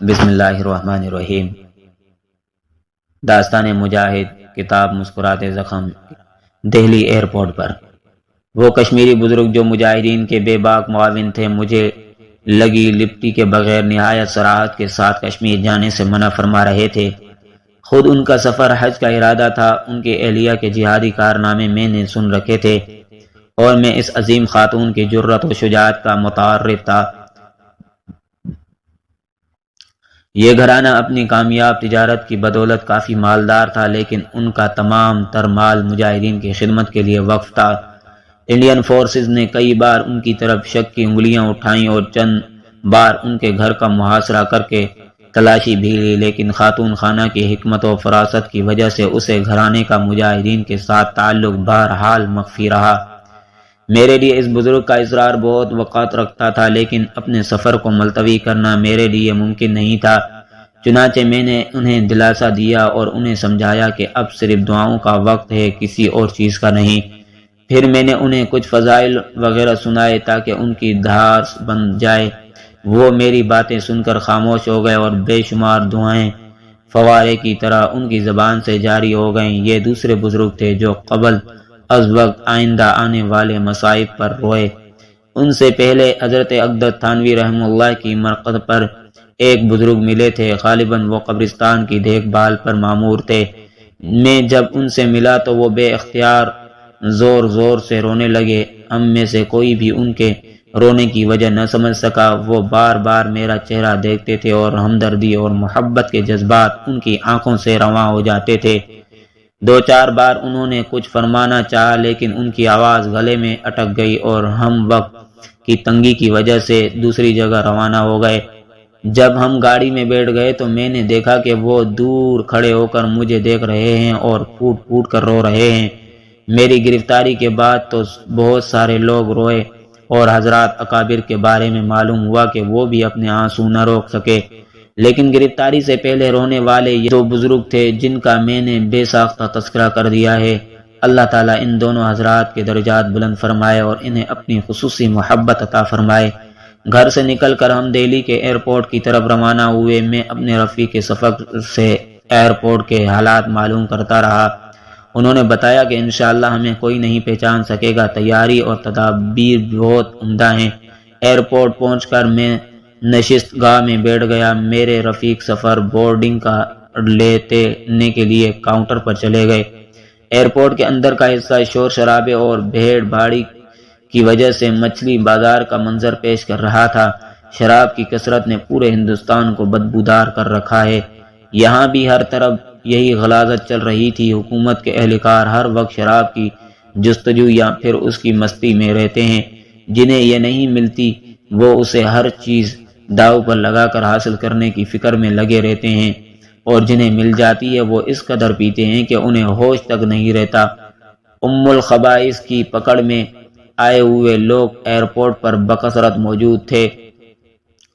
بسم اللہ الرحمن الرحیم۔ داستان مجاہد، کتاب مسکراتے زخم۔ دہلی ایئرپورٹ پر وہ کشمیری بزرگ جو مجاہدین کے بے باک معاون تھے مجھے لگی لپٹی کے بغیر نہایت صراحت کے ساتھ کشمیر جانے سے منع فرما رہے تھے۔ خود ان کا سفر حج کا ارادہ تھا۔ ان کے اہلیہ کے جہادی کارنامے میں نے سن رکھے تھے اور میں اس عظیم خاتون کی جرأت و شجاعت کا متعارف تھا۔ یہ گھرانہ اپنی کامیاب تجارت کی بدولت کافی مالدار تھا، لیکن ان کا تمام تر مال مجاہدین کی خدمت کے لیے وقف تھا۔ انڈین فورسز نے کئی بار ان کی طرف شک کی انگلیاں اٹھائیں اور چند بار ان کے گھر کا محاصرہ کر کے تلاشی بھی لی، لیکن خاتون خانہ کی حکمت و فراست کی وجہ سے اسے گھرانے کا مجاہدین کے ساتھ تعلق بہرحال مخفی رہا۔ میرے لیے اس بزرگ کا اصرار بہت وقت رکھتا تھا، لیکن اپنے سفر کو ملتوی کرنا میرے لیے ممکن نہیں تھا۔ چنانچہ میں نے انہیں دلاسا دیا اور انہیں سمجھایا کہ اب صرف دعاؤں کا وقت ہے، کسی اور چیز کا نہیں۔ پھر میں نے انہیں کچھ فضائل وغیرہ سنائے تاکہ ان کی دھار بن جائے۔ وہ میری باتیں سن کر خاموش ہو گئے اور بے شمار دعائیں فوارے کی طرح ان کی زبان سے جاری ہو گئیں۔ یہ دوسرے بزرگ تھے جو قبل از وقت آئندہ آنے والے مصائب پر روئے۔ ان سے پہلے حضرت اقدس تھانوی رحمہ اللہ کی مرقد پر ایک بزرگ ملے تھے، غالباً وہ قبرستان کی دیکھ بھال پر مامور تھے۔ میں جب ان سے ملا تو وہ بے اختیار زور زور سے رونے لگے۔ ہم میں سے کوئی بھی ان کے رونے کی وجہ نہ سمجھ سکا۔ وہ بار بار میرا چہرہ دیکھتے تھے اور ہمدردی اور محبت کے جذبات ان کی آنکھوں سے رواں ہو جاتے تھے۔ دو چار بار انہوں نے کچھ فرمانا چاہا، لیکن ان کی آواز گلے میں اٹک گئی اور ہم وقت کی تنگی کی وجہ سے دوسری جگہ روانہ ہو گئے۔ جب ہم گاڑی میں بیٹھ گئے تو میں نے دیکھا کہ وہ دور کھڑے ہو کر مجھے دیکھ رہے ہیں اور پھوٹ پھوٹ کر رو رہے ہیں۔ میری گرفتاری کے بعد تو بہت سارے لوگ روئے اور حضرات اکابر کے بارے میں معلوم ہوا کہ وہ بھی اپنے آنسو نہ روک سکے، لیکن گرفتاری سے پہلے رونے والے یہ دو بزرگ تھے جن کا میں نے بے ساختہ تذکرہ کر دیا ہے۔ اللہ تعالیٰ ان دونوں حضرات کے درجات بلند فرمائے اور انہیں اپنی خصوصی محبت عطا فرمائے۔ گھر سے نکل کر ہم دہلی کے ایئرپورٹ کی طرف روانہ ہوئے۔ میں اپنے رفیق کے سفر سے ایئرپورٹ کے حالات معلوم کرتا رہا۔ انہوں نے بتایا کہ انشاءاللہ ہمیں کوئی نہیں پہچان سکے گا، تیاری اور تدابیر بہت عمدہ ہیں۔ ایئرپورٹ پہنچ کر میں نشست گاہ میں بیٹھ گیا۔ میرے رفیق سفر بورڈنگ کا لینے کے لیے کاؤنٹر پر چلے گئے۔ ایئرپورٹ کے اندر کا حصہ شور شرابے اور بھیڑ بھاڑی کی وجہ سے مچھلی بازار کا منظر پیش کر رہا تھا۔ شراب کی کثرت نے پورے ہندوستان کو بدبودار کر رکھا ہے۔ یہاں بھی ہر طرف یہی غلاظت چل رہی تھی۔ حکومت کے اہلکار ہر وقت شراب کی جستجو یا پھر اس کی مستی میں رہتے ہیں۔ جنہیں یہ نہیں ملتی وہ اسے ہر چیز داؤ پر لگا کر حاصل کرنے کی فکر میں لگے رہتے ہیں، اور جنہیں مل جاتی ہے وہ اس قدر پیتے ہیں کہ انہیں ہوش تک نہیں رہتا۔ الخبائث کی پکڑ میں آئے ہوئے لوگ ایئرپورٹ پر بکثرت موجود تھے۔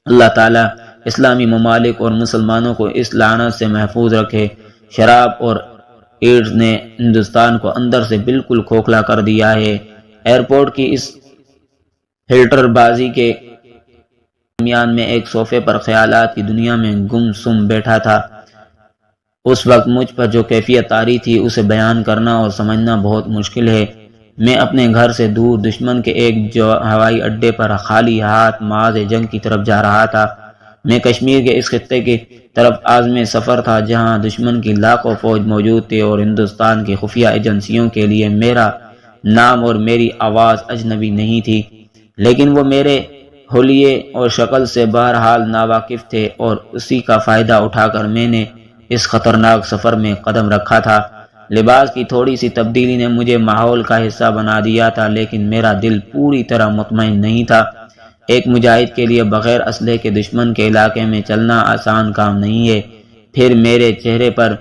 اللہ تعالیٰ اسلامی ممالک اور مسلمانوں کو اس لعنت سے محفوظ رکھے۔ شراب اور ایڈز نے ہندوستان کو اندر سے بالکل کھوکھلا کر دیا ہے۔ ایئرپورٹ کی اس ہلٹر بازی کے درمیان میں ایک صوفے پر خیالات کی دنیا میں گم سم بیٹھا تھا۔ اس وقت مجھ پر جو کیفیت طاری تھی اسے بیان کرنا اور سمجھنا بہت مشکل ہے۔ میں اپنے گھر سے دور دشمن کے ایک ہوائی اڈے پر خالی ہاتھ معاذ جنگ کی طرف جا رہا تھا۔ میں کشمیر کے اس خطے کی طرف عازم سفر تھا جہاں دشمن کی لاکھوں فوج موجود تھی اور ہندوستان کی خفیہ ایجنسیوں کے لیے میرا نام اور میری آواز اجنبی نہیں تھی، لیکن وہ میرے حلیے اور شکل سے بہرحال ناواقف تھے، اور اسی کا فائدہ اٹھا کر میں نے اس خطرناک سفر میں قدم رکھا تھا۔ لباس کی تھوڑی سی تبدیلی نے مجھے ماحول کا حصہ بنا دیا تھا، لیکن میرا دل پوری طرح مطمئن نہیں تھا۔ ایک مجاہد کے لیے بغیر اسلحے کے دشمن کے علاقے میں چلنا آسان کام نہیں ہے۔ پھر میرے چہرے پر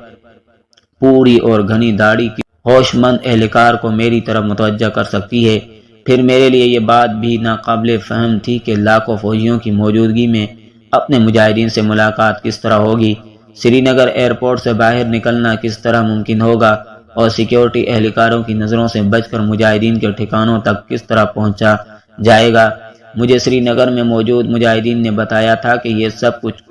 پوری اور گھنی داڑھی کی ہوش مند اہلکار کو میری طرف متوجہ کر سکتی ہے۔ پھر میرے لیے یہ بات بھی ناقابل فہم تھی کہ لاکھوں فوجیوں کی موجودگی میں اپنے مجاہدین سے ملاقات کس طرح ہوگی، سری نگر ایئرپورٹ سے باہر نکلنا کس طرح ممکن ہوگا، اور سیکیورٹی اہلکاروں کی نظروں سے بچ کر مجاہدین کے ٹھکانوں تک کس طرح پہنچا جائے گا۔ مجھے سری نگر میں موجود مجاہدین نے بتایا تھا کہ یہ سب کچھ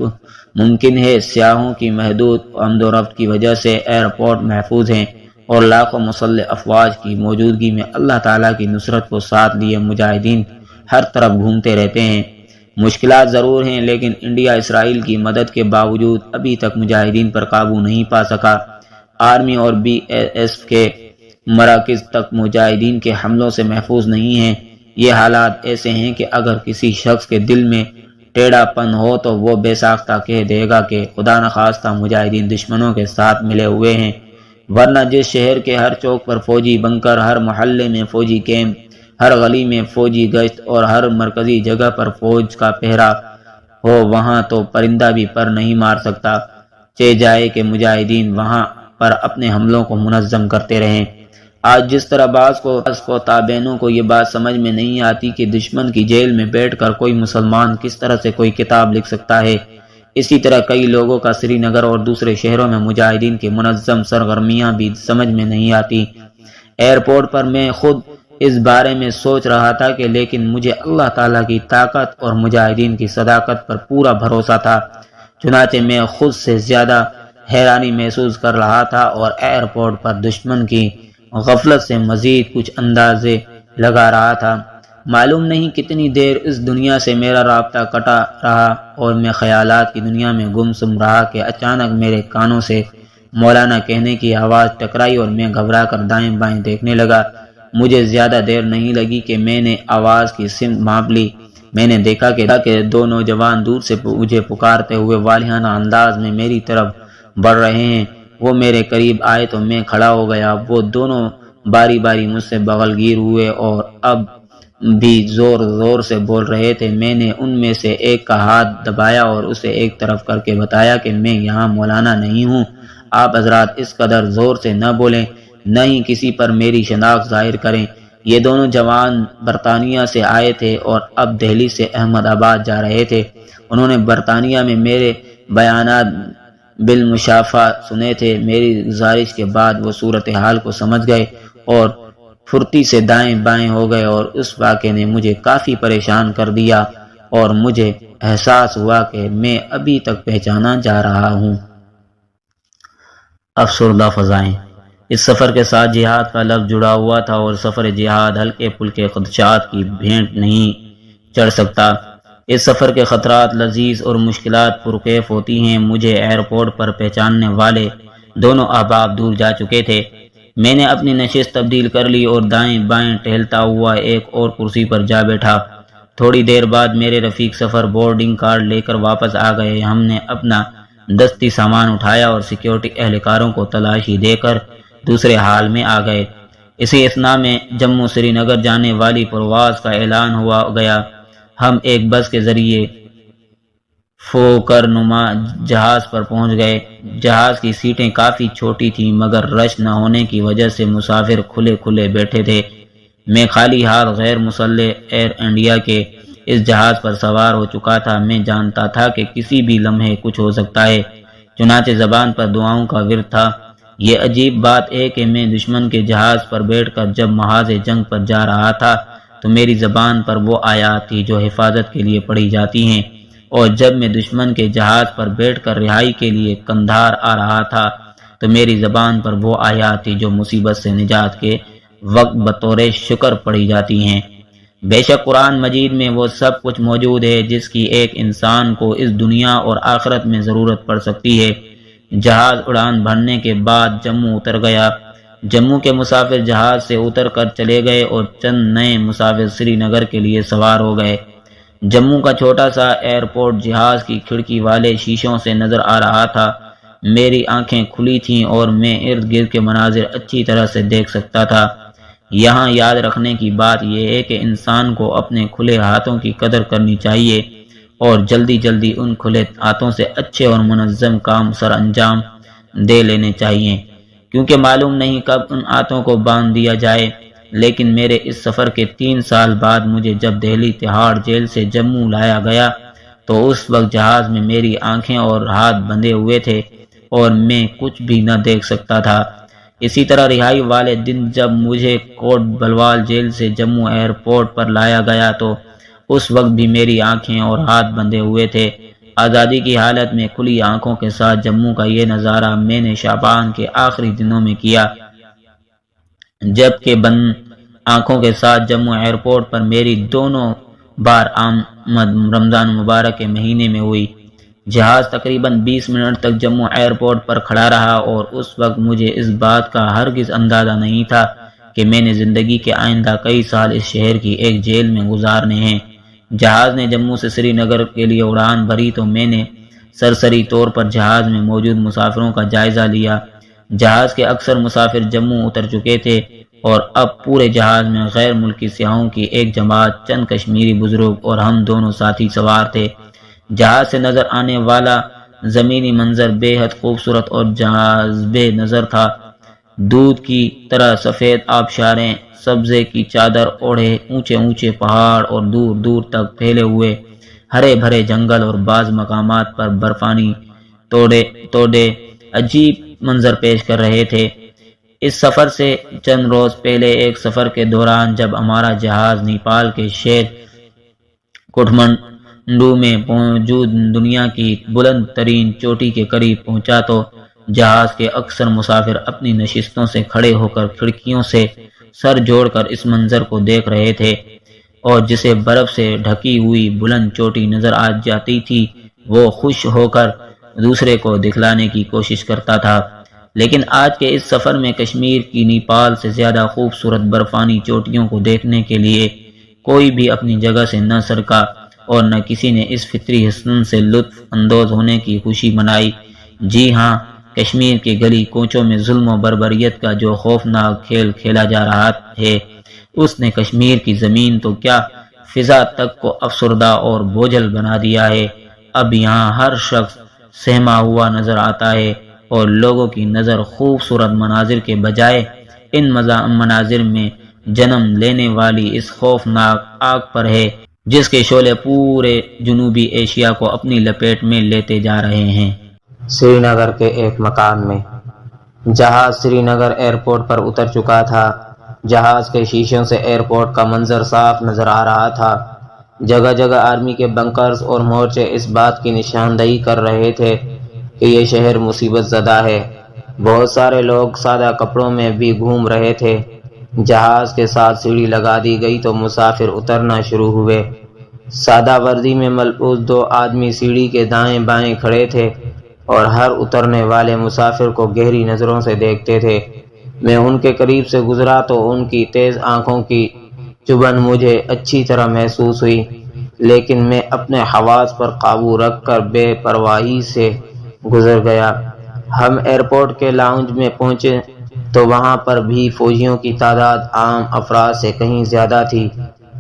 ممکن ہے۔ سیاحوں کی محدود آمد و رفت کی وجہ سے ایئرپورٹ محفوظ ہیں اور لاکھوں مسلح افواج کی موجودگی میں اللہ تعالیٰ کی نصرت کو ساتھ لیے مجاہدین ہر طرف گھومتے رہتے ہیں۔ مشکلات ضرور ہیں، لیکن انڈیا اسرائیل کی مدد کے باوجود ابھی تک مجاہدین پر قابو نہیں پا سکا۔ آرمی اور BSF کے مراکز تک مجاہدین کے حملوں سے محفوظ نہیں ہیں۔ یہ حالات ایسے ہیں کہ اگر کسی شخص کے دل میں ٹیڑھا پن ہو تو وہ بے ساختہ کہہ دے گا کہ خدا نخواستہ مجاہدین دشمنوں کے ساتھ ملے ہوئے ہیں، ورنہ جس شہر کے ہر چوک پر فوجی بنکر، ہر محلے میں فوجی کیمپ، ہر گلی میں فوجی گشت اور ہر مرکزی جگہ پر فوج کا پہرا ہو، وہاں تو پرندہ بھی پر نہیں مار سکتا، چہ جائے کہ مجاہدین وہاں پر اپنے حملوں کو منظم کرتے رہیں۔ آج جس طرح بعض کو تابعینوں کو یہ بات سمجھ میں نہیں آتی کہ دشمن کی جیل میں بیٹھ کر کوئی مسلمان کس طرح سے کوئی کتاب لکھ سکتا ہے، اسی طرح کئی لوگوں کا سری نگر اور دوسرے شہروں میں مجاہدین کی منظم سرگرمیاں بھی سمجھ میں نہیں آتی۔ ایئرپورٹ پر میں خود اس بارے میں سوچ رہا تھا کہ لیکن مجھے اللہ تعالیٰ کی طاقت اور مجاہدین کی صداقت پر پورا بھروسہ تھا، چنانچہ میں خود سے زیادہ حیرانی محسوس کر رہا تھا اور ایئرپورٹ پر دشمن کی غفلت سے مزید کچھ اندازے لگا رہا تھا۔ معلوم نہیں کتنی دیر اس دنیا سے میرا رابطہ کٹا رہا اور میں خیالات کی دنیا میں گم سم رہا کہ اچانک میرے کانوں سے مولانا کہنے کی آواز ٹکرائی اور میں گھبرا کر دائیں بائیں دیکھنے لگا۔ مجھے زیادہ دیر نہیں لگی کہ میں نے آواز کی سمت بھانپ لی۔ میں نے دیکھا کہ دو نوجوان دور سے مجھے پکارتے ہوئے والہانہ انداز میں میری طرف بڑھ رہے ہیں۔ وہ میرے قریب آئے تو میں کھڑا ہو گیا۔ وہ دونوں باری باری مجھ سے بغل گیر ہوئے اور اب بھی زور زور سے بول رہے تھے۔ میں نے ان میں سے ایک کا ہاتھ دبایا اور اسے ایک طرف کر کے بتایا کہ میں یہاں مولانا نہیں ہوں، آپ حضرات اس قدر زور سے نہ بولیں، نہ ہی کسی پر میری شناخت ظاہر کریں۔ یہ دونوں جوان برطانیہ سے آئے تھے اور اب دہلی سے احمد آباد جا رہے تھے۔ انہوں نے برطانیہ میں میرے بیانات بالمشافہ سنے تھے۔ میری گزارش کے بعد وہ صورتحال کو سمجھ گئے اور پھرتی سے دائیں بائیں ہو گئے اور اس واقعے نے مجھے کافی پریشان کر دیا اور مجھے احساس ہوا کہ میں ابھی تک پہچانا جا رہا ہوں۔ افسردہ فضائیں۔ اس سفر کے ساتھ جہاد کا لفظ جڑا ہوا تھا اور سفر جہاد ہلکے پھلکے خدشات کی بھینٹ نہیں چڑھ سکتا۔ اس سفر کے خطرات لذیذ اور مشکلات پرکیف ہوتی ہیں۔ مجھے ایئرپورٹ پر پہچاننے والے دونوں احباب دور جا چکے تھے۔ میں نے اپنی نشست تبدیل کر لی اور دائیں بائیں ٹہلتا ہوا ایک اور کرسی پر جا بیٹھا۔ تھوڑی دیر بعد میرے رفیق سفر بورڈنگ کارڈ لے کر واپس آ گئے۔ ہم نے اپنا دستی سامان اٹھایا اور سیکیورٹی اہلکاروں کو تلاشی دے کر دوسرے حال میں آ گئے۔ اسی اثناء میں جموں سری نگر جانے والی پرواز کا اعلان ہوا گیا۔ ہم ایک بس کے ذریعے فوکر نما جہاز پر پہنچ گئے۔ جہاز کی سیٹیں کافی چھوٹی تھیں مگر رش نہ ہونے کی وجہ سے مسافر کھلے کھلے بیٹھے تھے۔ میں خالی ہاتھ غیر مسلح ایئر انڈیا کے اس جہاز پر سوار ہو چکا تھا۔ میں جانتا تھا کہ کسی بھی لمحے کچھ ہو سکتا ہے، چنانچہ زبان پر دعاؤں کا ورد تھا۔ یہ عجیب بات ہے کہ میں دشمن کے جہاز پر بیٹھ کر جب محاذ جنگ پر جا رہا تھا تو میری زبان پر وہ آیات تھی جو حفاظت کے لیے پڑھی جاتی ہیں، اور جب میں دشمن کے جہاز پر بیٹھ کر رہائی کے لیے قندھار آ رہا تھا تو میری زبان پر وہ آیات تھی جو مصیبت سے نجات کے وقت بطور شکر پڑھی جاتی ہیں۔ بے شک قرآن مجید میں وہ سب کچھ موجود ہے جس کی ایک انسان کو اس دنیا اور آخرت میں ضرورت پڑ سکتی ہے۔ جہاز اڑان بھرنے کے بعد جموں اتر گیا۔ جموں کے مسافر جہاز سے اتر کر چلے گئے اور چند نئے مسافر سری نگر کے لیے سوار ہو گئے۔ جموں کا چھوٹا سا ایئرپورٹ جہاز کی کھڑکی والے شیشوں سے نظر آ رہا تھا۔ میری آنکھیں کھلی تھیں اور میں ارد گرد کے مناظر اچھی طرح سے دیکھ سکتا تھا۔ یہاں یاد رکھنے کی بات یہ ہے کہ انسان کو اپنے کھلے ہاتھوں کی قدر کرنی چاہیے اور جلدی جلدی ان کھلے ہاتھوں سے اچھے اور منظم کام سر انجام دے لینے چاہیے، کیونکہ معلوم نہیں کب ان ہاتھوں کو باندھ دیا جائے۔ لیکن میرے اس سفر کے 3 سال بعد مجھے جب دہلی تہاڑ جیل سے جموں لایا گیا تو اس وقت جہاز میں میری آنکھیں اور ہاتھ بندھے ہوئے تھے اور میں کچھ بھی نہ دیکھ سکتا تھا۔ اسی طرح رہائی والے دن جب مجھے کوٹ بلوال جیل سے جموں ایئرپورٹ پر لایا گیا تو اس وقت بھی میری آنکھیں اور ہاتھ بندھے ہوئے تھے۔ آزادی کی حالت میں کھلی آنکھوں کے ساتھ جموں کا یہ نظارہ میں نے شعبان کے آخری دنوں میں کیا، جبکہ بند آنکھوں کے ساتھ جموں ایئرپورٹ پر میری دونوں بار آمد رمضان مبارک کے مہینے میں ہوئی۔ جہاز تقریباً 20 منٹ تک جموں ایئرپورٹ پر کھڑا رہا اور اس وقت مجھے اس بات کا ہرگز اندازہ نہیں تھا کہ میں نے زندگی کے آئندہ کئی سال اس شہر کی ایک جیل میں گزارنے ہیں۔ جہاز نے جموں سے سری نگر کے لیے اڑان بھری تو میں نے سرسری طور پر جہاز میں موجود مسافروں کا جائزہ لیا۔ جہاز کے اکثر مسافر جموں اتر چکے تھے اور اب پورے جہاز میں غیر ملکی سیاحوں کی ایک جماعت، چند کشمیری بزرگ اور ہم دونوں ساتھی سوار تھے۔ جہاز سے نظر آنے والا زمینی منظر بے حد خوبصورت اور جاذب نظر تھا۔ دودھ کی طرح سفید آبشاریں، سبزے کی چادر اوڑھے اونچے اونچے پہاڑ اور دور دور تک پھیلے ہوئے ہرے بھرے جنگل اور بعض مقامات پر برفانی تودے عجیب منظر پیش کر رہے تھے۔ اس سفر سے چند روز پہلے ایک سفر کے دوران جب ہمارا جہاز نیپال کے شہر کٹھمنڈو میں موجود دنیا کی بلند ترین چوٹی کے قریب پہنچا تو جہاز کے اکثر مسافر اپنی نشستوں سے کھڑے ہو کر کھڑکیوں سے سر جوڑ کر اس منظر کو دیکھ رہے تھے، اور جسے برف سے ڈھکی ہوئی بلند چوٹی نظر آ جاتی تھی وہ خوش ہو کر دوسرے کو دکھلانے کی کوشش کرتا تھا۔ لیکن آج کے اس سفر میں کشمیر کی نیپال سے زیادہ خوبصورت برفانی چوٹیوں کو دیکھنے کے لیے کوئی بھی اپنی جگہ سے نہ سرکا اور نہ کسی نے اس فطری حسن سے لطف اندوز ہونے کی خوشی منائی۔ جی ہاں، کشمیر کے گلی کوچوں میں ظلم و بربریت کا جو خوفناک کھیل کھیلا جا رہا ہے، اس نے کشمیر کی زمین تو کیا فضا تک کو افسردہ اور بوجھل بنا دیا ہے۔ اب یہاں ہر شخص سہما ہوا نظر آتا ہے اور لوگوں کی نظر خوبصورت مناظر کے بجائے ان مناظر میں جنم لینے والی اس خوفناک آگ پر ہے جس کے شعلے پورے جنوبی ایشیا کو اپنی لپیٹ میں لیتے جا رہے ہیں۔ سری نگر کے ایک مکان میں جہاز سری نگر ایئرپورٹ پر اتر چکا تھا۔ جہاز کے شیشوں سے ایئرپورٹ کا منظر صاف نظر آ رہا تھا۔ جگہ جگہ آرمی کے بنکرز اور مورچے اس بات کی نشاندہی کر رہے تھے کہ یہ شہر مصیبت زدہ ہے۔ بہت سارے لوگ سادہ کپڑوں میں بھی گھوم رہے تھے۔ جہاز کے ساتھ سیڑھی لگا دی گئی تو مسافر اترنا شروع ہوئے۔ سادہ وردی میں ملبوس 2 آدمی سیڑھی کے دائیں بائیں کھڑے تھے اور ہر اترنے والے مسافر کو گہری نظروں سے دیکھتے تھے۔ میں ان کے قریب سے گزرا تو ان کی تیز آنکھوں کی چبھن مجھے اچھی طرح محسوس ہوئی، لیکن میں اپنے حواس پر قابو رکھ کر بے پرواہی سے گزر گیا۔ ہم ایئرپورٹ کے لاؤنج میں پہنچے تو وہاں پر بھی فوجیوں کی تعداد عام افراد سے کہیں زیادہ تھی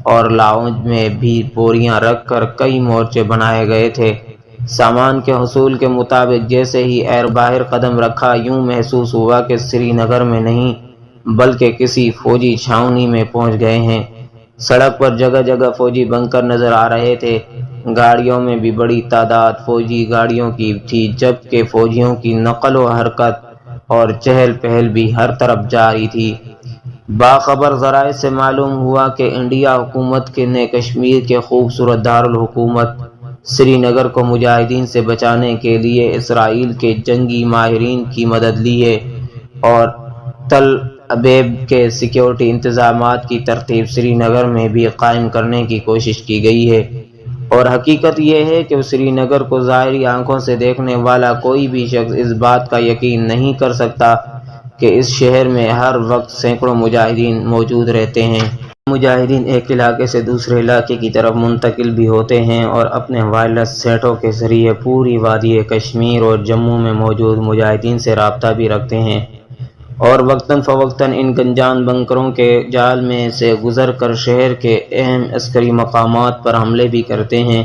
اور لاؤنج میں بھی بوریاں رکھ کر کئی مورچے بنائے گئے تھے۔ سامان کے حصول کے مطابق جیسے ہی ایئر باہر قدم رکھا، یوں محسوس ہوا کہ سری نگر میں نہیں بلکہ کسی فوجی چھاؤنی میں پہنچ گئے ہیں۔ سڑک پر جگہ جگہ فوجی بنکر نظر آ رہے تھے۔ گاڑیوں میں بھی بڑی تعداد فوجی گاڑیوں کی تھی، جبکہ فوجیوں کی نقل و حرکت اور چہل پہل بھی ہر طرف جاری تھی۔ باخبر ذرائع سے معلوم ہوا کہ انڈیا حکومت نے کشمیر کے خوبصورت دارالحکومت سری نگر کو مجاہدین سے بچانے کے لیے اسرائیل کے جنگی ماہرین کی مدد لی ہے اور تل ابیب کے سیکیورٹی انتظامات کی ترتیب سری نگر میں بھی قائم کرنے کی کوشش کی گئی ہے۔ اور حقیقت یہ ہے کہ سری نگر کو ظاہری آنکھوں سے دیکھنے والا کوئی بھی شخص اس بات کا یقین نہیں کر سکتا کہ اس شہر میں ہر وقت سینکڑوں مجاہدین موجود رہتے ہیں۔ مجاہدین ایک علاقے سے دوسرے علاقے کی طرف منتقل بھی ہوتے ہیں اور اپنے وائرلیس سیٹوں کے ذریعے پوری وادی کشمیر اور جموں میں موجود مجاہدین سے رابطہ بھی رکھتے ہیں، اور وقتاً فوقتاً ان گنجان بنکروں کے جال میں سے گزر کر شہر کے اہم عسکری مقامات پر حملے بھی کرتے ہیں،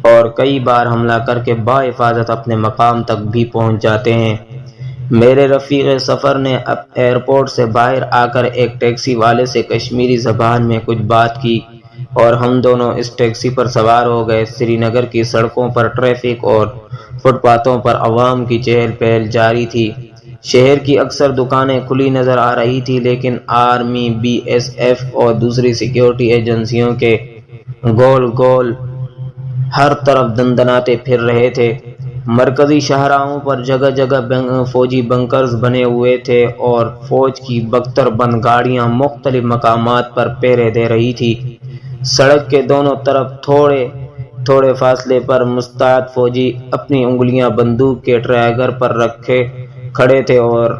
اور کئی بار حملہ کر کے بحفاظت اپنے مقام تک بھی پہنچ جاتے ہیں۔ میرے رفیق سفر نے ایئرپورٹ سے باہر آ کر ایک ٹیکسی والے سے کشمیری زبان میں کچھ بات کی اور ہم دونوں اس ٹیکسی پر سوار ہو گئے۔ سری نگر کی سڑکوں پر ٹریفک اور فٹ پاتھوں پر عوام کی چہل پہل جاری تھی۔ شہر کی اکثر دکانیں کھلی نظر آ رہی تھی، لیکن آرمی، بی ایس ایف اور دوسری سیکیورٹی ایجنسیوں کے گول گول ہر طرف دندناتے پھر رہے تھے۔ مرکزی شاہراہوں پر جگہ جگہ فوجی بنکرز بنے ہوئے تھے اور فوج کی بختر بند گاڑیاں مختلف مقامات پر پہرے دے رہی تھی۔ سڑک کے دونوں طرف تھوڑے تھوڑے فاصلے پر مستعد فوجی اپنی انگلیاں بندوق کے ٹریگر پر رکھے کھڑے تھے اور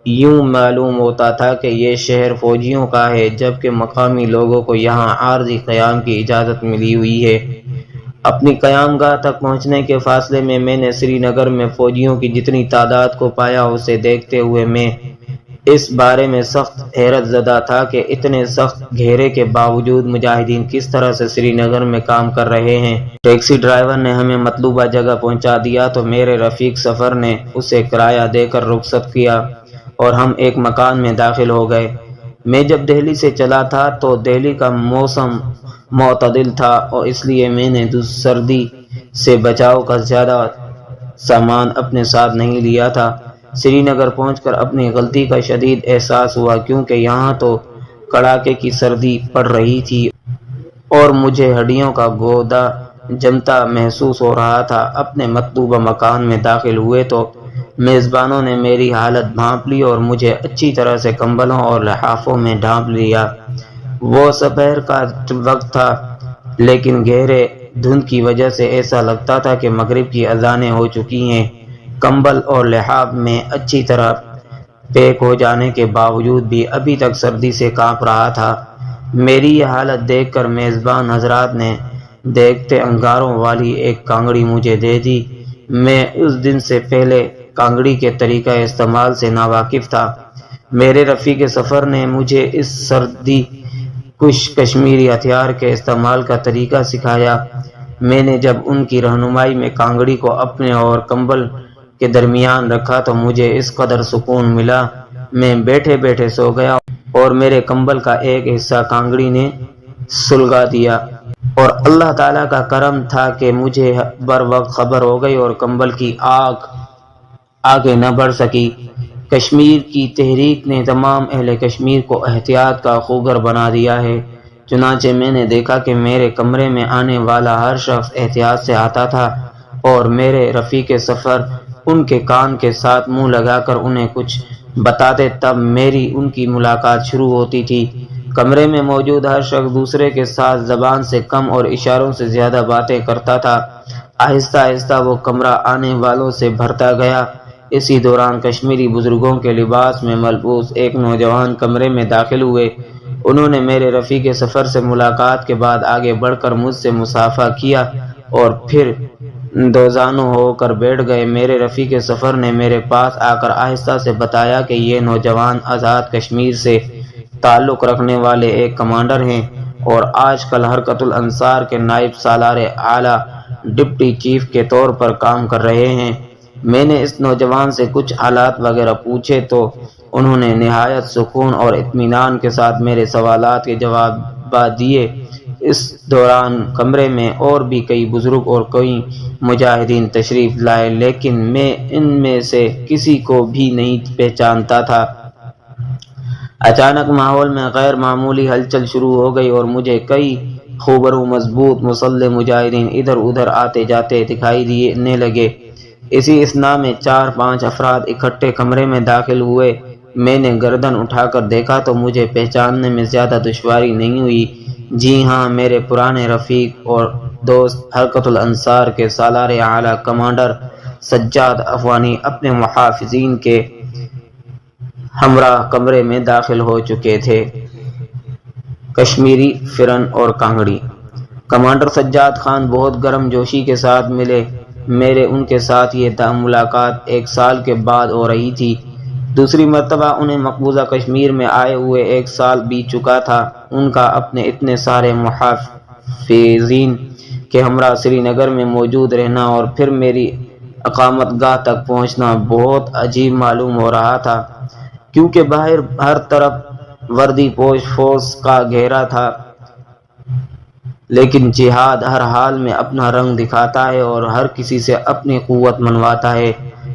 یوں معلوم ہوتا تھا کہ یہ شہر فوجیوں کا ہے، جبکہ مقامی لوگوں کو یہاں عارضی قیام کی اجازت ملی ہوئی ہے۔ اپنی قیام گاہ تک پہنچنے کے فاصلے میں میں نے سری نگر میں فوجیوں کی جتنی تعداد کو پایا، اسے دیکھتے ہوئے میں اس بارے میں سخت حیرت زدہ تھا کہ اتنے سخت گھیرے کے باوجود مجاہدین کس طرح سے سری نگر میں کام کر رہے ہیں۔ ٹیکسی ڈرائیور نے ہمیں مطلوبہ جگہ پہنچا دیا تو میرے رفیق سفر نے اسے کرایہ دے کر رخصت کیا اور ہم ایک مکان میں داخل ہو گئے۔ میں جب دہلی سے چلا تھا تو دہلی کا موسم معتدل تھا اور اس لیے میں نے سردی سے بچاؤ کا زیادہ سامان اپنے ساتھ نہیں لیا تھا۔ سری نگر پہنچ کر اپنی غلطی کا شدید احساس ہوا، کیونکہ یہاں تو کڑاکے کی سردی پڑ رہی تھی اور مجھے ہڈیوں کا گودا جمتا محسوس ہو رہا تھا۔ اپنے مطلوبہ مکان میں داخل ہوئے تو میزبانوں نے میری حالت بھانپ لی اور مجھے اچھی طرح سے کمبلوں اور لحافوں میں ڈھانپ لیا۔ وہ دوپہر کا وقت تھا، لیکن گہرے دھند کی وجہ سے ایسا لگتا تھا کہ مغرب کی اذانیں ہو چکی ہیں۔ کمبل اور لحاف میں اچھی طرح پیک ہو جانے کے باوجود بھی ابھی تک سردی سے کانپ رہا تھا۔ میری یہ حالت دیکھ کر میزبان حضرات نے دیکھتے انگاروں والی ایک کانگڑی مجھے دے دی۔ میں اس دن سے پہلے کانگڑی کے طریقہ استعمال سے ناواقف تھا۔ میرے رفیق سفر نے مجھے اس سردی کش کشمیری ہتھیار کے استعمال کا طریقہ سکھایا۔ میں نے جب ان کی رہنمائی میں کانگڑی کو اپنے اور کمبل کے درمیان رکھا تو مجھے اس قدر سکون ملا، میں بیٹھے بیٹھے سو گیا اور میرے کمبل کا ایک حصہ کانگڑی نے سلگا دیا، اور اللہ تعالیٰ کا کرم تھا کہ مجھے بر وقت خبر ہو گئی اور کمبل کی آگ آگے نہ بڑھ سکی۔ کشمیر کی تحریک نے تمام اہل کشمیر کو احتیاط کا خوگر بنا دیا ہے، چنانچہ میں نے دیکھا کہ میرے کمرے میں آنے والا ہر شخص احتیاط سے آتا تھا اور میرے رفیق سفر ان کے کان کے ساتھ منہ لگا کر انہیں کچھ بتاتے، تب میری ان کی ملاقات شروع ہوتی تھی۔ کمرے میں موجود ہر شخص دوسرے کے ساتھ زبان سے کم اور اشاروں سے زیادہ باتیں کرتا تھا۔ آہستہ آہستہ وہ کمرہ آنے والوں سے بھرتا گیا۔ اسی دوران کشمیری بزرگوں کے لباس میں ملبوس ایک نوجوان کمرے میں داخل ہوئے۔ انہوں نے میرے رفیق سفر سے ملاقات کے بعد آگے بڑھ کر مجھ سے مصافحہ کیا اور پھر دوزانوں ہو کر بیٹھ گئے۔ میرے رفیق سفر نے میرے پاس آ کر آہستہ سے بتایا کہ یہ نوجوان آزاد کشمیر سے تعلق رکھنے والے ایک کمانڈر ہیں اور آج کل حرکت الانصار کے نائب سالار اعلیٰ ڈپٹی چیف کے طور پر کام کر رہے ہیں۔ میں نے اس نوجوان سے کچھ حالات وغیرہ پوچھے تو انہوں نے نہایت سکون اور اطمینان کے ساتھ میرے سوالات کے جوابات دیے۔ اس دوران کمرے میں اور بھی کئی بزرگ اور کئی مجاہدین تشریف لائے، لیکن میں ان میں سے کسی کو بھی نہیں پہچانتا تھا۔ اچانک ماحول میں غیر معمولی ہلچل شروع ہو گئی اور مجھے کئی خوبرو مضبوط مسلح مجاہدین ادھر ادھر آتے جاتے دکھائی دینے لگے۔ اسی اثنا میں 4-5 افراد اکٹھے کمرے میں داخل ہوئے۔ میں نے گردن اٹھا کر دیکھا تو مجھے پہچاننے میں زیادہ دشواری نہیں ہوئی۔ جی ہاں، میرے پرانے رفیق اور دوست حرکت الانصار کے سالار اعلیٰ کمانڈر سجاد افغانی اپنے محافظین کے ہمراہ کمرے میں داخل ہو چکے تھے۔ کشمیری فرن اور کانگڑی۔ کمانڈر سجاد خان بہت گرم جوشی کے ساتھ ملے۔ میرے ان کے ساتھ یہ ملاقات 1 سال کے بعد ہو رہی تھی۔ دوسری مرتبہ انہیں مقبوضہ کشمیر میں آئے ہوئے 1 سال بیت چکا تھا۔ ان کا اپنے اتنے سارے محافظین کے ہمراہ سری نگر میں موجود رہنا اور پھر میری اقامت گاہ تک پہنچنا بہت عجیب معلوم ہو رہا تھا، کیونکہ باہر ہر طرف وردی پوش فورس کا گھیرا تھا، لیکن جہاد ہر حال میں اپنا رنگ دکھاتا ہے اور ہر کسی سے اپنی قوت منواتا ہے۔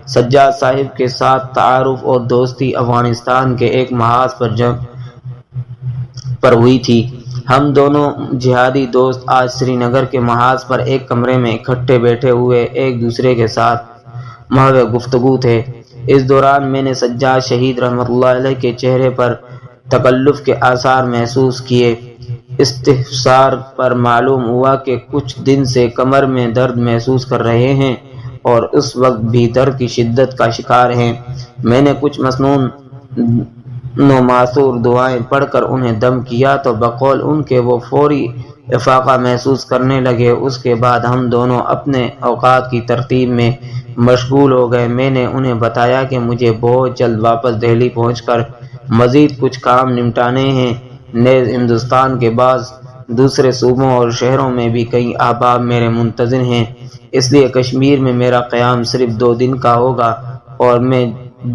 سجاد صاحب کے ساتھ تعارف اور دوستی افغانستان کے ایک محاذ پر ہوئی تھی۔ ہم دونوں جہادی دوست آج سری نگر کے محاذ پر ایک کمرے میں اکٹھے بیٹھے ہوئے ایک دوسرے کے ساتھ محو گفتگو تھے۔ اس دوران میں نے سجاد شہید رحمۃ اللہ علیہ کے چہرے پر تکلف کے آثار محسوس کیے۔ استفسار پر معلوم ہوا کہ کچھ دن سے کمر میں درد محسوس کر رہے ہیں اور اس وقت بھی درد کی شدت کا شکار ہیں۔ میں نے کچھ مسنون و معصور دعائیں پڑھ کر انہیں دم کیا تو بقول ان کے وہ فوری افاقہ محسوس کرنے لگے۔ اس کے بعد ہم دونوں اپنے اوقات کی ترتیب میں مشغول ہو گئے۔ میں نے انہیں بتایا کہ مجھے بہت جلد واپس دہلی پہنچ کر مزید کچھ کام نمٹانے ہیں۔ نیز ہندوستان کے بعض دوسرے صوبوں اور شہروں میں بھی کئی احباب میرے منتظر ہیں، اس لیے کشمیر میں میرا قیام صرف 2 دن کا ہوگا اور میں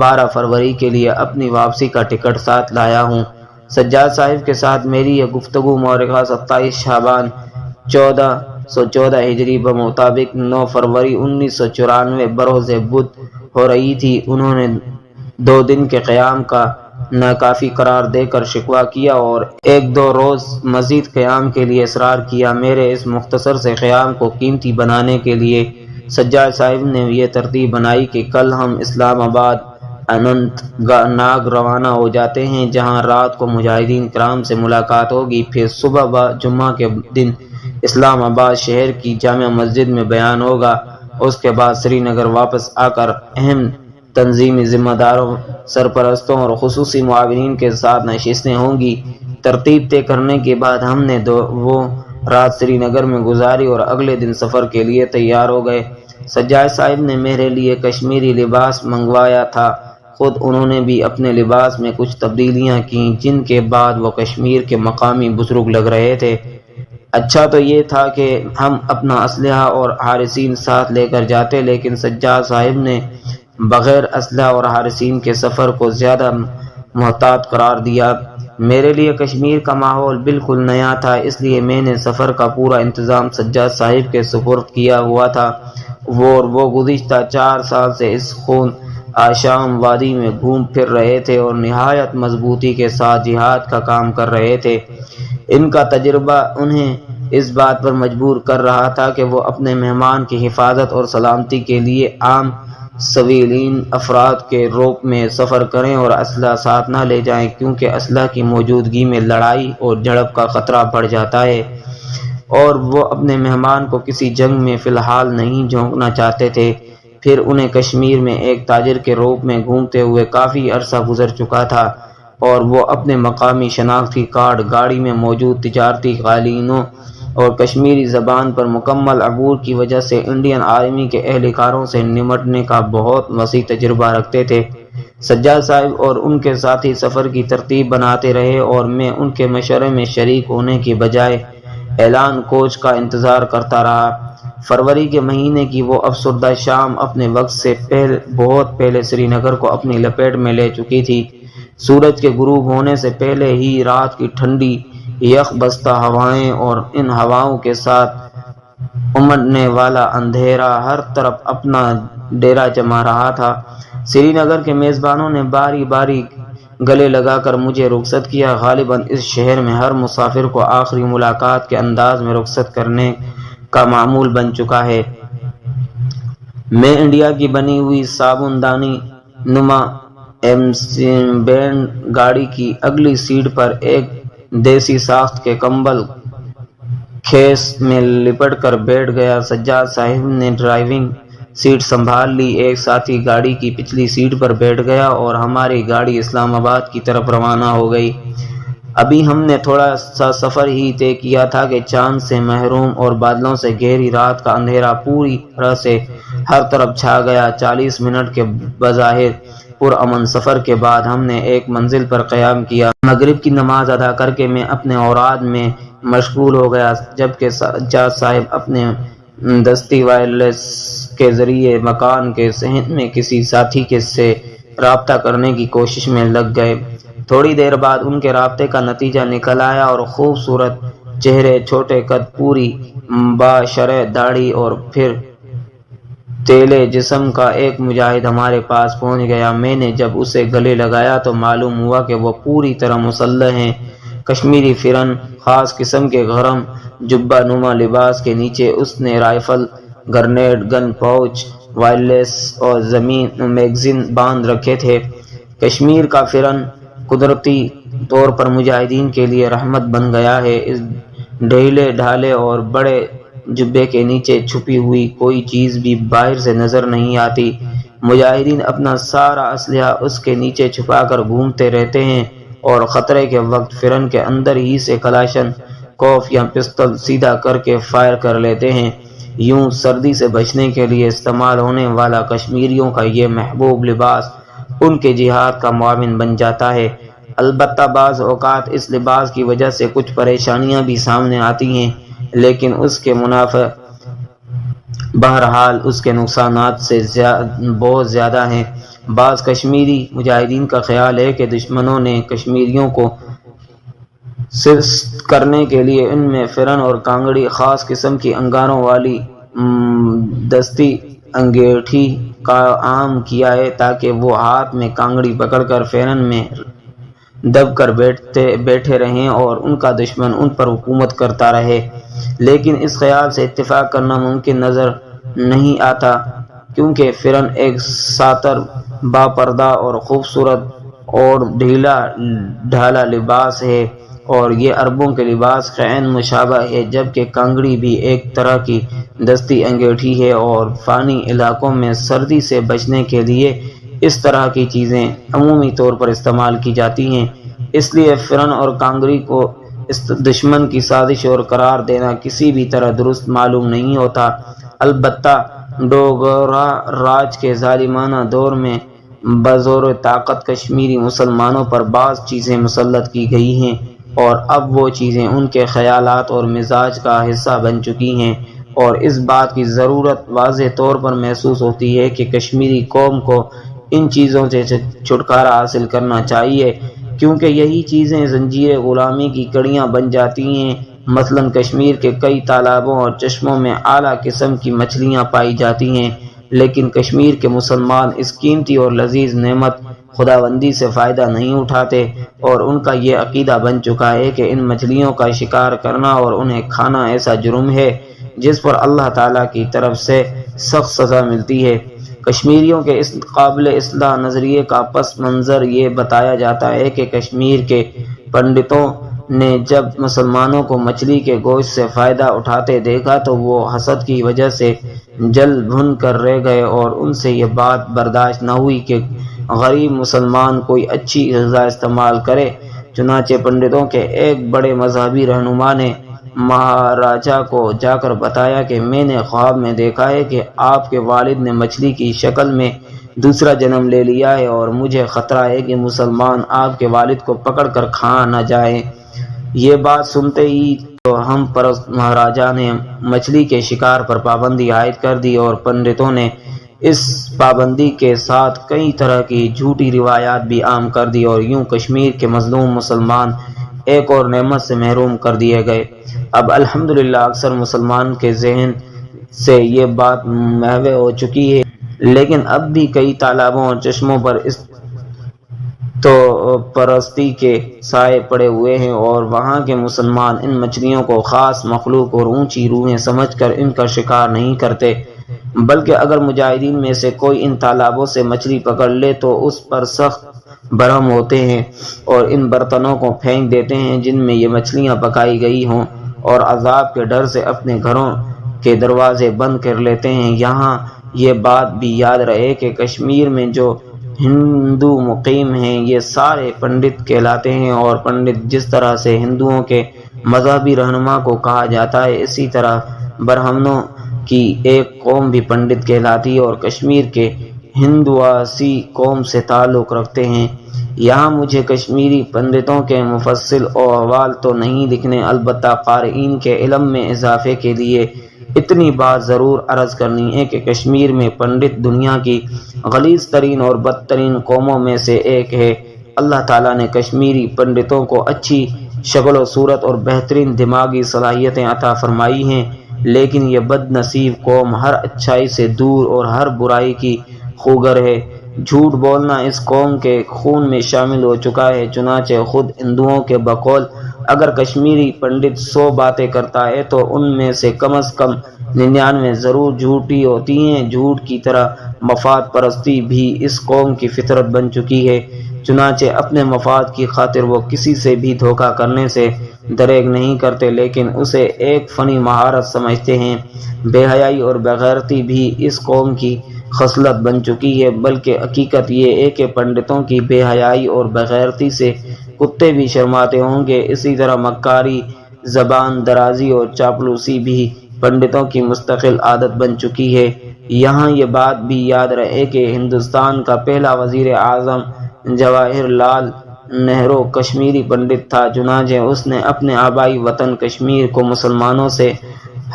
12 فروری کے لیے اپنی واپسی کا ٹکٹ ساتھ لایا ہوں۔ سجاد صاحب کے ساتھ میری یہ گفتگو مورخہ 27 شعبان 1414 ہجری بمطابق 9 فروری 1994 بروز بدھ ہو رہی تھی۔ انہوں نے 2 دن کے قیام کا ناکافی قرار دے کر شکوہ کیا اور 1-2 روز مزید قیام کے لیے اصرار کیا۔ میرے اس مختصر سے قیام کو قیمتی بنانے کے لیے سجاد صاحب نے یہ ترتیب بنائی کہ کل ہم اسلام آباد اننت ناگ روانہ ہو جاتے ہیں، جہاں رات کو مجاہدین کرام سے ملاقات ہوگی۔ پھر صبح جمعہ کے دن اسلام آباد شہر کی جامع مسجد میں بیان ہوگا۔ اس کے بعد سری نگر واپس آ کر اہم تنظیمی ذمہ داروں، سرپرستوں اور خصوصی معاونین کے ساتھ نشستیں ہوں گی۔ ترتیب طے کرنے کے بعد ہم نے وہ رات سری نگر میں گزاری اور اگلے دن سفر کے لیے تیار ہو گئے۔ سجاد صاحب نے میرے لیے کشمیری لباس منگوایا تھا۔ خود انہوں نے بھی اپنے لباس میں کچھ تبدیلیاں کیں، جن کے بعد وہ کشمیر کے مقامی بزرگ لگ رہے تھے۔ اچھا تو یہ تھا کہ ہم اپنا اسلحہ اور حارسین ساتھ لے کر جاتے، لیکن سجاد صاحب نے بغیر اسلحہ اور حارسین کے سفر کو زیادہ محتاط قرار دیا۔ میرے لیے کشمیر کا ماحول بالکل نیا تھا، اس لیے میں نے سفر کا پورا انتظام سجاد صاحب کے سپرد کیا ہوا تھا۔ وہ گزشتہ 4 سال سے اس خون آشام وادی میں گھوم پھر رہے تھے اور نہایت مضبوطی کے ساتھ جہاد کا کام کر رہے تھے۔ ان کا تجربہ انہیں اس بات پر مجبور کر رہا تھا کہ وہ اپنے مہمان کی حفاظت اور سلامتی کے لیے عام سویلین افراد کے روپ میں سفر کریں اور اسلحہ ساتھ نہ لے جائیں، کیونکہ اسلحہ کی موجودگی میں لڑائی اور جھڑپ کا خطرہ بڑھ جاتا ہے اور وہ اپنے مہمان کو کسی جنگ میں فی الحال نہیں جھونکنا چاہتے تھے۔ پھر انہیں کشمیر میں ایک تاجر کے روپ میں گھومتے ہوئے کافی عرصہ گزر چکا تھا اور وہ اپنے مقامی شناختی کارڈ، گاڑی میں موجود تجارتی قالینوں اور کشمیری زبان پر مکمل عبور کی وجہ سے انڈین آرمی کے اہلکاروں سے نمٹنے کا بہت وسیع تجربہ رکھتے تھے۔ سجاد صاحب اور ان کے ساتھی سفر کی ترتیب بناتے رہے اور میں ان کے مشورے میں شریک ہونے کی بجائے اعلان کوچ کا انتظار کرتا رہا۔ فروری کے مہینے کی وہ افسردہ شام اپنے وقت سے بہت پہلے سری نگر کو اپنی لپیٹ میں لے چکی تھی۔ سورج کے غروب ہونے سے پہلے ہی رات کی ٹھنڈی یخ بستہ ہوائیں اور ان ہواؤں کے ساتھ امڑنے والا اندھیرا ہر طرف اپنا ڈیرا جما رہا تھا۔ سری نگر کے میزبانوں نے باری باری گلے لگا کر مجھے رخصت کیا۔ غالباً اس شہر میں ہر مسافر کو آخری ملاقات کے انداز میں رخصت کرنے کا معمول بن چکا ہے۔ میں انڈیا کی بنی ہوئی صابن دانی نما بینڈ گاڑی کی اگلی سیٹ پر ایک دیسی ساخت کے کمبل خیس میں لپٹ کر بیٹھ گیا۔ سجاد صاحب نے ڈرائیونگ سیٹ سنبھال لی، ایک ساتھی گاڑی کی پچھلی سیٹ پر بیٹھ گیا اور ہماری گاڑی اسلام آباد کی طرف روانہ ہو گئی۔ ابھی ہم نے تھوڑا سا سفر ہی طے کیا تھا کہ چاند سے محروم اور بادلوں سے گھیری رات کا اندھیرا پوری طرح سے ہر طرف چھا گیا۔ 40 منٹ کے بظاہر پرامن سفر کے بعد ہم نے ایک منزل پر قیام کیا۔ مغرب کی نماز ادا کر کے میں اپنے اوراد میں مشغول ہو گیا، جبکہ سجاد صاحب اپنے دستی وائرلیس کے ذریعے مکان کے صحن میں کسی ساتھی سے رابطہ کرنے کی کوشش میں لگ گئے۔ تھوڑی دیر بعد ان کے رابطے کا نتیجہ نکل آیا اور خوبصورت چہرے، چھوٹے قد، پوری باشرح داڑھی اور پھر تیلے جسم کا ایک مجاہد ہمارے پاس پہنچ گیا۔ میں نے جب اسے گلے لگایا تو معلوم ہوا کہ وہ پوری طرح مسلح ہیں۔ کشمیری فرن خاص قسم کے گرم جبہ نما لباس کے نیچے اس نے رائفل، گرنیڈ، گن پاؤچ، وائرلیس اور زمین میگزین باندھ رکھے تھے۔ کشمیر کا فرن قدرتی طور پر مجاہدین کے لیے رحمت بن گیا ہے۔ اس ڈھیلے ڈھالے اور بڑے جبے کے نیچے چھپی ہوئی کوئی چیز بھی باہر سے نظر نہیں آتی۔ مجاہدین اپنا سارا اسلحہ اس کے نیچے چھپا کر گھومتے رہتے ہیں اور خطرے کے وقت فرن کے اندر ہی سے کلاشن کوف یا پستل سیدھا کر کے فائر کر لیتے ہیں۔ یوں سردی سے بچنے کے لیے استعمال ہونے والا کشمیریوں کا یہ محبوب لباس ان کے جہاد کا معاون بن جاتا ہے۔ البتہ بعض اوقات اس لباس کی وجہ سے کچھ پریشانیاں بھی سامنے آتی ہیں، لیکن اس کے منافع بہرحال اس کے نقصانات سے بہت زیادہ ہیں۔ بعض کشمیری مجاہدین کا خیال ہے کہ دشمنوں نے کشمیریوں کو سست کرنے کے لیے ان میں فرن اور کانگڑی، خاص قسم کی انگاروں والی دستی انگیٹھی کا عام کیا ہے تاکہ وہ ہاتھ میں کانگڑی پکڑ کر فرن میں دب کر بیٹھے رہیں اور ان کا دشمن ان پر حکومت کرتا رہے۔ لیکن اس خیال سے اتفاق کرنا ممکن نظر نہیں آتا، کیونکہ فرن ایک ساتر، باپردہ اور خوبصورت اور ڈھیلا ڈھالا لباس ہے، اور یہ عربوں کے لباس کا عین مشابہ ہے، جبکہ کانگڑی بھی ایک طرح کی دستی انگیٹھی ہے، اور فانی علاقوں میں سردی سے بچنے کے لیے اس طرح کی چیزیں عمومی طور پر استعمال کی جاتی ہیں۔ اس لیے فرن اور کانگڑی کو دشمن کی سازش اور قرار دینا کسی بھی طرح درست معلوم نہیں ہوتا۔ البتہ ڈوگرہ راج کے ظالمانہ دور میں بزور طاقت کشمیری مسلمانوں پر بعض چیزیں مسلط کی گئی ہیں، اور اب وہ چیزیں ان کے خیالات اور مزاج کا حصہ بن چکی ہیں، اور اس بات کی ضرورت واضح طور پر محسوس ہوتی ہے کہ کشمیری قوم کو ان چیزوں سے چھٹکارا حاصل کرنا چاہیے، کیونکہ یہی چیزیں زنجیر غلامی کی کڑیاں بن جاتی ہیں۔ مثلاً کشمیر کے کئی تالابوں اور چشموں میں اعلیٰ قسم کی مچھلیاں پائی جاتی ہیں، لیکن کشمیر کے مسلمان اس قیمتی اور لذیذ نعمت خداوندی سے فائدہ نہیں اٹھاتے، اور ان کا یہ عقیدہ بن چکا ہے کہ ان مچھلیوں کا شکار کرنا اور انہیں کھانا ایسا جرم ہے جس پر اللہ تعالیٰ کی طرف سے سخت سزا ملتی ہے۔ کشمیریوں کے اس قابل اصلاح نظریے کا پس منظر یہ بتایا جاتا ہے کہ کشمیر کے پنڈتوں نے جب مسلمانوں کو مچھلی کے گوشت سے فائدہ اٹھاتے دیکھا تو وہ حسد کی وجہ سے جل بھن کر رہ گئے، اور ان سے یہ بات برداشت نہ ہوئی کہ غریب مسلمان کوئی اچھی غذا استعمال کرے۔ چنانچہ پنڈتوں کے ایک بڑے مذہبی رہنما نے مہاراجا کو جا کر بتایا کہ میں نے خواب میں دیکھا ہے کہ آپ کے والد نے مچھلی کی شکل میں دوسرا جنم لے لیا ہے، اور مجھے خطرہ ہے کہ مسلمان آپ کے والد کو پکڑ کر کھا نہ جائیں۔ یہ بات سنتے ہی تو ہم پرست مہاراجا نے مچھلی کے شکار پر پابندی عائد کر دی، اور پنڈتوں نے اس پابندی کے ساتھ کئی طرح کی جھوٹی روایات بھی عام کر دی، اور یوں کشمیر کے مظلوم مسلمان ایک اور نعمت سے محروم کر دیے گئے۔ اب الحمدللہ اکثر مسلمان کے ذہن سے یہ بات محو ہو چکی ہے، لیکن اب بھی کئی تالابوں اور چشموں پر اس تو پرستی کے سائے پڑے ہوئے ہیں، اور وہاں کے مسلمان ان مچھلیوں کو خاص مخلوق اور اونچی روحیں سمجھ کر ان کا شکار نہیں کرتے، بلکہ اگر مجاہدین میں سے کوئی ان تالابوں سے مچھلی پکڑ لے تو اس پر سخت برہم ہوتے ہیں اور ان برتنوں کو پھینک دیتے ہیں جن میں یہ مچھلیاں پکائی گئی ہوں، اور عذاب کے ڈر سے اپنے گھروں کے دروازے بند کر لیتے ہیں۔ یہاں یہ بات بھی یاد رہے کہ کشمیر میں جو ہندو مقیم ہیں یہ سارے پنڈت کہلاتے ہیں، اور پنڈت جس طرح سے ہندوؤں کے مذہبی رہنما کو کہا جاتا ہے، اسی طرح برہمنوں کی ایک قوم بھی پنڈت کہلاتی ہے اور کشمیر کے ہندواسی قوم سے تعلق رکھتے ہیں۔ یہاں مجھے کشمیری پنڈتوں کے مفصل احوال تو نہیں لکھنے، البتہ قارئین کے علم میں اضافے کے لیے اتنی بات ضرور عرض کرنی ہے کہ کشمیر میں پنڈت دنیا کی غلیظ ترین اور بدترین قوموں میں سے ایک ہے۔ اللہ تعالیٰ نے کشمیری پنڈتوں کو اچھی شکل و صورت اور بہترین دماغی صلاحیتیں عطا فرمائی ہیں، لیکن یہ بد نصیب قوم ہر اچھائی سے دور اور ہر برائی کی خوگر ہے۔ جھوٹ بولنا اس قوم کے خون میں شامل ہو چکا ہے، چنانچہ خود ہندوؤں کے بقول اگر کشمیری پنڈت 100 باتیں کرتا ہے تو ان میں سے کم از کم 99 ضرور جھوٹی ہوتی ہیں۔ جھوٹ کی طرح مفاد پرستی بھی اس قوم کی فطرت بن چکی ہے، چنانچہ اپنے مفاد کی خاطر وہ کسی سے بھی دھوکہ کرنے سے دریغ نہیں کرتے، لیکن اسے ایک فنی مہارت سمجھتے ہیں۔ بے حیائی اور بےغیرتی بھی اس قوم کی خصلت بن چکی ہے، بلکہ حقیقت یہ ہے کہ پنڈتوں کی بے حیائی اور بےغیرتی سے کتے بھی شرماتے ہوں گے۔ اسی طرح مکاری، زبان درازی اور چاپلوسی بھی پنڈتوں کی مستقل عادت بن چکی ہے۔ یہاں یہ بات بھی یاد رہے کہ ہندوستان کا پہلا وزیر اعظم جواہر لال نہرو کشمیری پنڈت تھا، چنانچہ اس نے اپنے آبائی وطن کشمیر کو مسلمانوں سے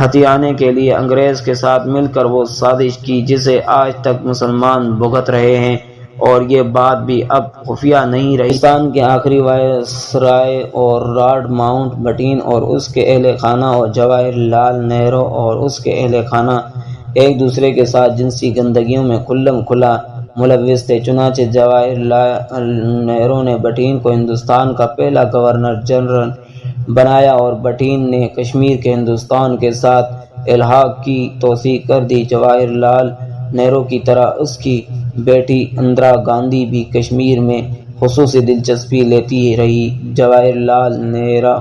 ہتھیانے کے لیے انگریز کے ساتھ مل کر وہ سازش کی جسے آج تک مسلمان بھگت رہے ہیں، اور یہ بات بھی اب خفیہ نہیں رہی۔ ہندوستان کے آخری وائسرائے اور لارڈ ماؤنٹ بٹن اور اس کے اہل خانہ اور جواہر لال نہرو اور اس کے اہل خانہ ایک دوسرے کے ساتھ جنسی گندگیوں میں کھلم کھلا ملوث تھے، چنانچہ جواہر لال نہرو نے بٹن کو ہندوستان کا پہلا گورنر جنرل بنایا اور بٹن نے کشمیر کے ہندوستان کے ساتھ الحاق کی توثیق کر دی۔ جواہر لال نہرو کی طرح اس کی بیٹی اندرا گاندھی بھی کشمیر میں خصوصی دلچسپی لیتی رہی۔ جواہر لال نہرو،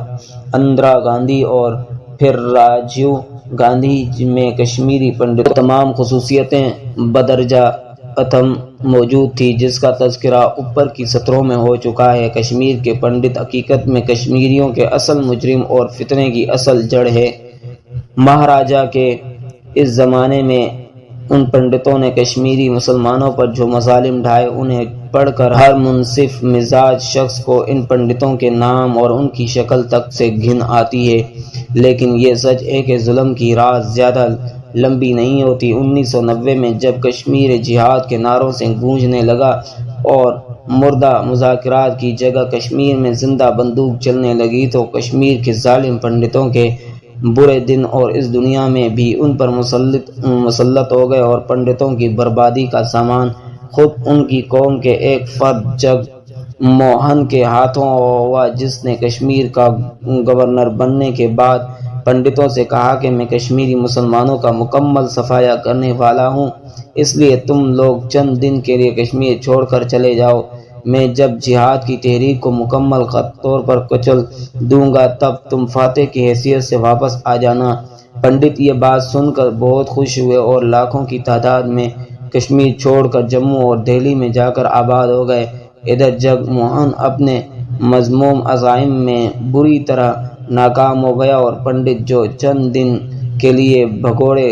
اندرا گاندھی اور پھر راجیو گاندھی میں کشمیری پنڈتوں تمام خصوصیتیں بدرجہ اتم موجود تھی، جس کا تذکرہ اوپر کی سطروں میں ہو چکا ہے۔ کشمیر کے پنڈت حقیقت میں کشمیریوں کے اصل مجرم اور فتنے کی اصل جڑ ہے۔ مہاراجہ کے اس زمانے میں ان پنڈتوں نے کشمیری مسلمانوں پر جو مظالم ڈھائے، انہیں پڑھ کر ہر منصف مزاج شخص کو ان پنڈتوں کے نام اور ان کی شکل تک سے گھن آتی ہے۔ لیکن یہ سچ ہے کہ ظلم کی راہ زیادہ لمبی نہیں ہوتی۔ 1990 میں جب کشمیر جہاد کے نعروں سے گونجنے لگا اور مردہ مذاکرات کی جگہ کشمیر میں زندہ بندوق چلنے لگی، تو کشمیر کے ظالم پنڈتوں کے برے دن اور اس دنیا میں بھی ان پر مسلط ہو گئے، اور پنڈتوں کی بربادی کا سامان خود ان کی قوم کے ایک فرد جگ موہن کے ہاتھوں ہوا، جس نے کشمیر کا گورنر بننے کے بعد پنڈتوں سے کہا کہ میں کشمیری مسلمانوں کا مکمل صفایا کرنے والا ہوں، اس لیے تم لوگ چند دن کے لیے کشمیر چھوڑ کر چلے جاؤ، میں جب جہاد کی تحریک کو مکمل طور پر کچل دوں گا تب تم فاتح کی حیثیت سے واپس آ جانا۔ پنڈت یہ بات سن کر بہت خوش ہوئے اور لاکھوں کی تعداد میں کشمیر چھوڑ کر جموں اور دہلی میں جا کر آباد ہو گئے۔ ادھر جگ موہن اپنے مذموم عزائم میں بری طرح ناکام ہو گیا، اور پنڈت جو چند دن کے لیے بھگوڑے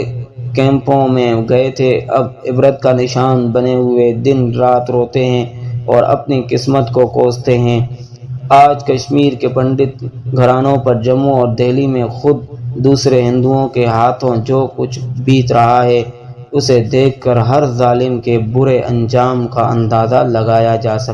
کیمپوں میں گئے تھے، اب عبرت کا نشان بنے ہوئے دن رات روتے ہیں اور اپنی قسمت کو کوستے ہیں۔ آج کشمیر کے پنڈت گھرانوں پر جموں اور دہلی میں خود دوسرے ہندوؤں کے ہاتھوں جو کچھ بیت رہا ہے، اسے دیکھ کر ہر ظالم کے برے انجام کا اندازہ لگایا جا سکتا ہے۔